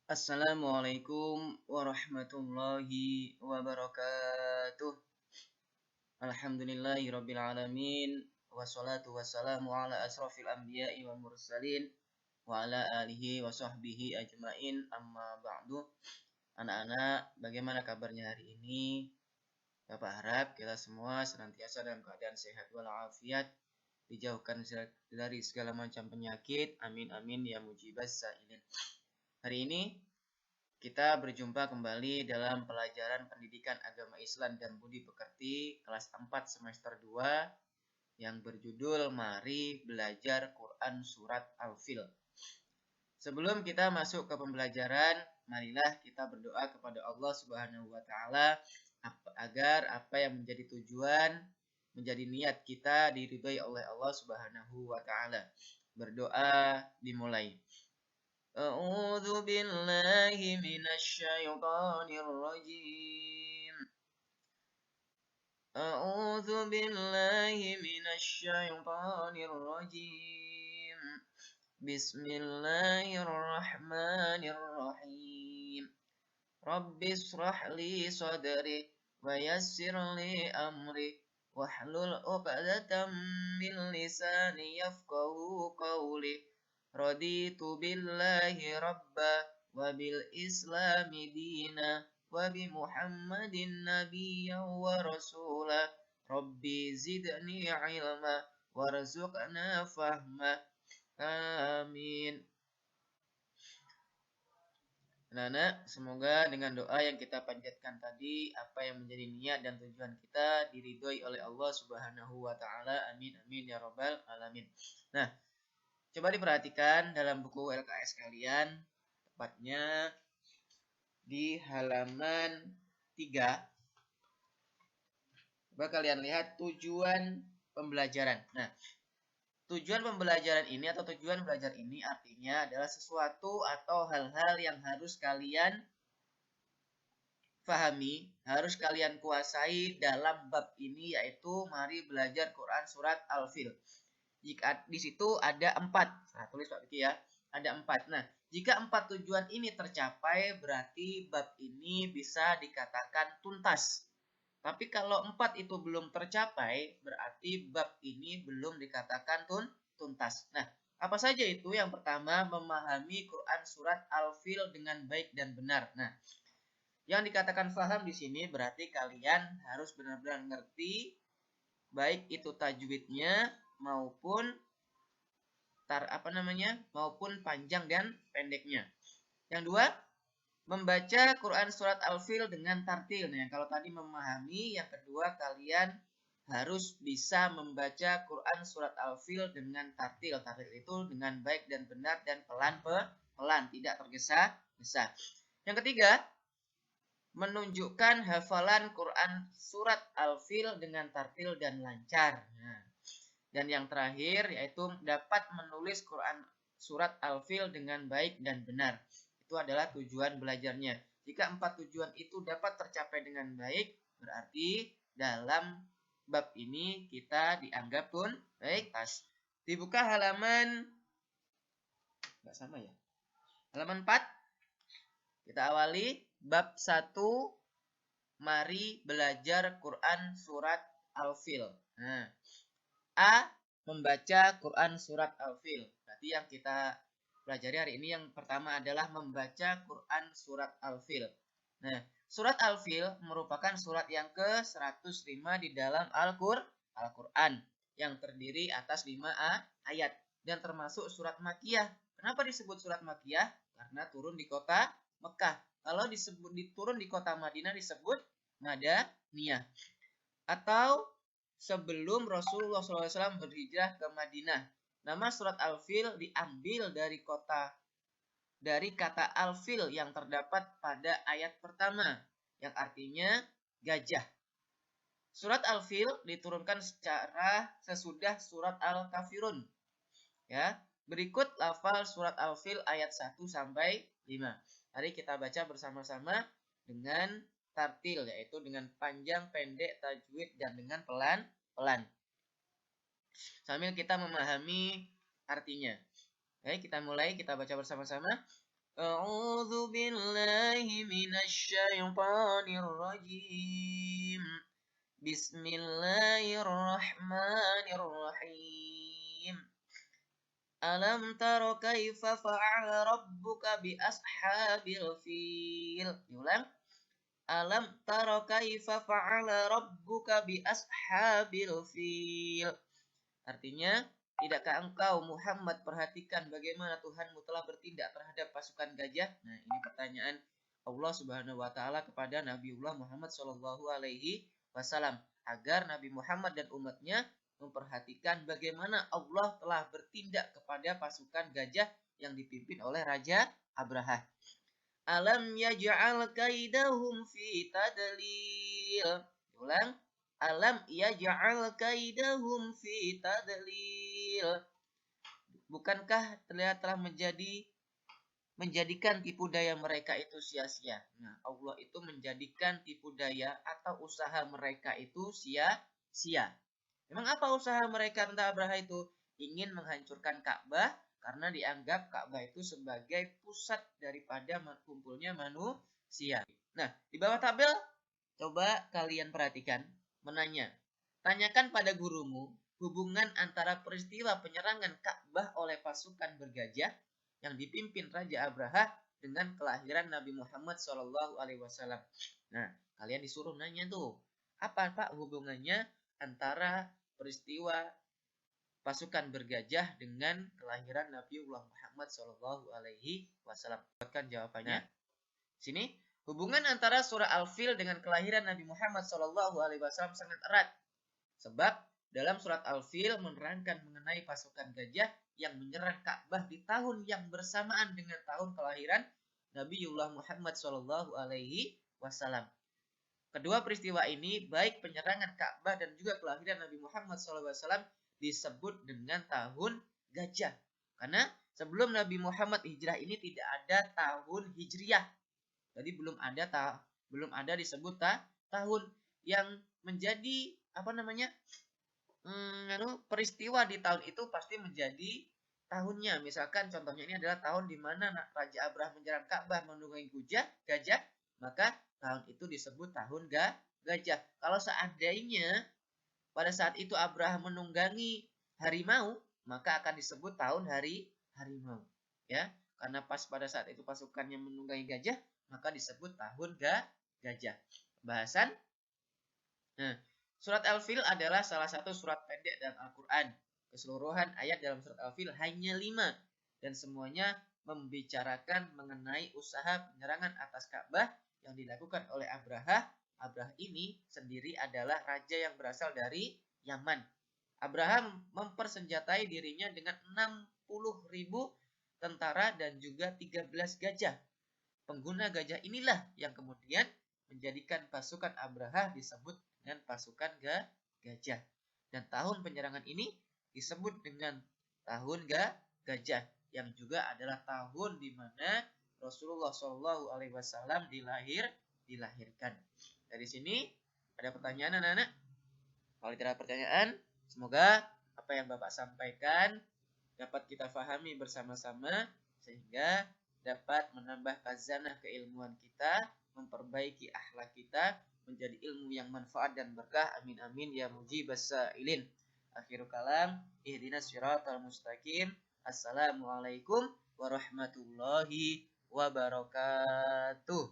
Assalamualaikum warahmatullahi wabarakatuh. Alhamdulillahirabbil alamin wassalatu wassalamu ala asrofil anbiya'i wal mursalin wa ala alihi wa sahbihi ajmain amma ba'du. Anak-anak, bagaimana kabarnya hari ini? Bapak harap kita semua senantiasa dalam keadaan sehat walafiat, dijauhkan dari segala macam penyakit. Amin amin ya mujibas sa'ilin. Hari ini kita berjumpa kembali dalam pelajaran Pendidikan Agama Islam dan Budi Pekerti kelas 4 semester 2 yang berjudul Mari Belajar Quran Surat Al-Fil. Sebelum kita masuk ke pembelajaran, marilah kita berdoa kepada Allah Subhanahu wa taala agar apa yang menjadi tujuan, menjadi niat kita diridhai oleh Allah Subhanahu wa taala. Berdoa dimulai. أعوذ بالله من الشيطان الرجيم أعوذ بالله من الشيطان الرجيم بسم الله الرحمن الرحيم رب اشرح لي صدري ويسر لي أمري واحلل عقدة من لساني يفقه قولي Raditu billahi rabba wa bil islami dina wa bi Muhammadin nabiyya wa rasula Rabbi zidni ilma warzuqna fahma amin. Anak-anak, semoga dengan doa yang kita panjatkan tadi, apa yang menjadi niat dan tujuan kita diridhoi oleh Allah Subhanahu wa taala. Amin amin ya rabbal alamin. Nah, coba diperhatikan dalam buku LKS kalian, tepatnya di halaman 3. Coba kalian lihat tujuan pembelajaran. Nah, tujuan pembelajaran ini atau tujuan belajar ini artinya adalah sesuatu atau hal-hal yang harus kalian pahami, harus kalian kuasai dalam bab ini, yaitu mari belajar Quran Surat Al-Fil. Jika di situ ada 4, nah tulis Pak Biki ya, ada 4. Nah, jika 4 tujuan ini tercapai, berarti bab ini bisa dikatakan tuntas. Tapi kalau 4 itu belum tercapai, berarti bab ini belum dikatakan tuntas. Nah, apa saja itu? Yang pertama, memahami Quran Surat Al-Fil dengan baik dan benar. Nah, yang dikatakan paham di sini berarti kalian harus benar-benar ngerti, baik itu tajwidnya maupun maupun panjang dan pendeknya. Yang dua, membaca Quran Surat Al-Fil dengan tartil. Nah, kalau tadi memahami, yang kedua kalian harus bisa membaca Quran Surat Al-Fil dengan tartil. Tartil itu dengan baik dan benar dan pelan, tidak tergesa-gesa. Yang ketiga, menunjukkan hafalan Quran Surat Al-Fil dengan tartil dan lancar. Nah, dan yang terakhir yaitu dapat menulis Quran Surat Al-Fil dengan baik dan benar. Itu adalah tujuan belajarnya. Jika 4 tujuan itu dapat tercapai dengan baik, berarti dalam bab ini kita dianggap pun baik. Dibuka halaman, nggak sama ya, halaman 4. Kita awali bab 1, mari belajar Quran Surat Al-Fil. Nah, A, membaca Quran Surat Al-Fil. Berarti yang kita pelajari hari ini yang pertama adalah membaca Quran Surat Al-Fil. Nah, Surat Al-Fil merupakan surat yang ke-105 di dalam Al-Quran yang terdiri atas 5 ayat dan termasuk surat Makkiyah. Kenapa disebut surat Makkiyah? Karena turun di kota Mekah. Kalau turun di kota Madinah disebut Madaniyah. Atau sebelum Rasulullah SAW berhijrah ke Madinah. Nama surat Al-Fil diambil dari kata Al-Fil yang terdapat pada ayat pertama, yang artinya gajah. Surat Al-Fil diturunkan sesudah surat Al-Kafirun. Ya, berikut lafal surat Al-Fil ayat 1 sampai 5. Mari kita baca bersama-sama dengan tartil, yaitu dengan panjang, pendek, tajwid, dan dengan pelan-pelan. Sambil kita memahami artinya. Oke, kita mulai, kita baca bersama-sama. A'udzu billahi minasy syaithanir rajim. Bismillahirrahmanirrahim. Alam taro kaifa fa'ala rabbuka bi ashabil fil. Diulang. Alam taro kaifa fa'ala rabbuka bi ashabil fil. Artinya, tidakkah engkau Muhammad perhatikan bagaimana Tuhanmu telah bertindak terhadap pasukan gajah? Nah, ini pertanyaan Allah Subhanahu wa taala kepada Nabiullah Muhammad Shallallahu alaihi wasallam agar Nabi Muhammad dan umatnya memperhatikan bagaimana Allah telah bertindak kepada pasukan gajah yang dipimpin oleh Raja Abraha. Alam yaj'al kaidahum fi tadlil. Ulang. Alam yaj'al kaidahum fi tadlil. Bukankah terlihat telah menjadikan tipu daya mereka itu sia-sia. Nah, Allah itu menjadikan tipu daya atau usaha mereka itu sia-sia. Memang apa usaha mereka tentang Abraha itu? Ingin menghancurkan Ka'bah karena dianggap Ka'bah itu sebagai pusat daripada kumpulnya manusia. Nah, di bawah tabel coba kalian perhatikan menanya. Tanyakan pada gurumu hubungan antara peristiwa penyerangan Ka'bah oleh pasukan bergajah yang dipimpin Raja Abraha dengan kelahiran Nabi Muhammad SAW. Nah, kalian disuruh nanya tuh, apa Pak hubungannya antara peristiwa pasukan bergajah dengan kelahiran Nabiullah Muhammad SAW? Dapatkan jawabannya. Nah, sini hubungan antara surah Al-Fil dengan kelahiran Nabi Muhammad SAW sangat erat. Sebab dalam surat Al-Fil menerangkan mengenai pasukan gajah yang menyerang Ka'bah di tahun yang bersamaan dengan tahun kelahiran Nabiullah Muhammad SAW. Kedua peristiwa ini, baik penyerangan Ka'bah dan juga kelahiran Nabi Muhammad SAW, disebut dengan tahun gajah. Karena sebelum Nabi Muhammad hijrah ini tidak ada tahun hijriyah. Jadi belum ada disebut tahun yang menjadi peristiwa di tahun itu pasti menjadi tahunnya. Misalkan contohnya ini adalah tahun di mana Raja Abraha menyerang Ka'bah menunggangi gajah, maka tahun itu disebut tahun gajah. Kalau seandainya pada saat itu Abraha menunggangi harimau, maka akan disebut tahun harimau. Ya, karena pas pada saat itu pasukannya menunggangi gajah, maka disebut tahun gajah. Bahasan. Nah, surat Al-Fil adalah salah satu surat pendek dalam Al-Quran. Keseluruhan ayat dalam surat Al-Fil hanya 5 dan semuanya membicarakan mengenai usaha penyerangan atas Ka'bah yang dilakukan oleh Abraha. Abraha ini sendiri adalah raja yang berasal dari Yaman. Abraha mempersenjatai dirinya dengan 60.000 tentara dan juga 13 gajah. Pengguna gajah inilah yang kemudian menjadikan pasukan Abraha disebut dengan pasukan gajah. Dan tahun penyerangan ini disebut dengan tahun gajah, yang juga adalah tahun di mana Rasulullah SAW dilahirkan. Dari sini ada pertanyaan anak-anak? Kalau tidak ada pertanyaan, semoga apa yang Bapak sampaikan dapat kita fahami bersama-sama sehingga dapat menambah khazanah keilmuan kita, memperbaiki akhlak kita, menjadi ilmu yang manfaat dan berkah. Amin amin ya mujibas sa'ilin. Akhirul kalam, ihdinas siratal mustaqim. Assalamualaikum warahmatullahi wabarakatuh.